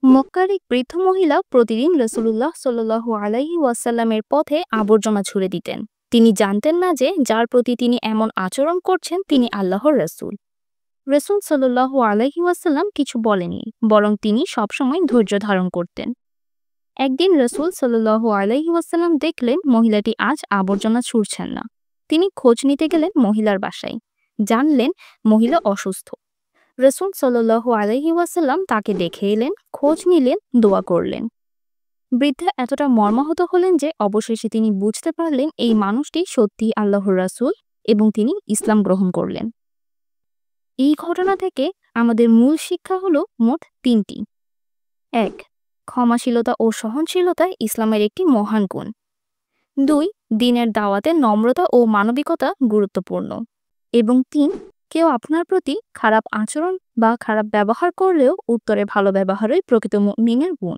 মক্কার এক বৃদ্ধ মহিলা প্রতিদিন রাসূলুল্লাহ সাল্লাল্লাহু আলাইহি ওয়াসাল্লামের পথে আবর্জনা ছুড়ে দিতেন। তিনি জানতেন না যে যার প্রতি তিনি এমন আচরণ করছেন তিনি আল্লাহর রাসূল। রাসূল সাল্লাল্লাহু আলাইহি ওয়াসাল্লাম কিছু বলেননি, বরং তিনি সবসময় ধৈর্য ধারণ করতেন। একদিন রাসূল সাল্লাল্লাহু আলাইহি ওয়াসাল্লাম দেখলেন মহিলাটি আজ আবর্জনা ছুঁড়ছেন না। তিনি খোঁজ নিতে গেলেন মহিলার বাসায়। জানলেন মহিলা অসুস্থ। রাসূল সাল্লাল্লাহু আলাইহি ওয়াসাল্লাম তাকে দেখে এলেন, খোঁজ নিলেন, দোয়া করলেন। বৃদ্ধা এতটা মর্মাহত হলেন যে অবশেষে তিনি বুঝতে পারলেন এই মানুষটি সত্যিই আল্লাহর রাসূল এবং তিনি ইসলাম গ্রহণ করলেন। এই ঘটনা থেকে আমাদের মূল শিক্ষা হলো মোট তিনটি। ১. ক্ষমাশীলতা ও সহনশীলতা ইসলামের একটি মহান গুণ। ২. দ্বীনের দাওয়াতে নম্রতা ও মানবিকতা গুরুত্বপূর্ণ। এবং ৩. কেউ আপনার প্রতি খারাপ আচরণ বা খারাপ ব্যবহার করলেও উত্তরে ভালো ব্যবহারই প্রকৃত মুমিনের গুণ।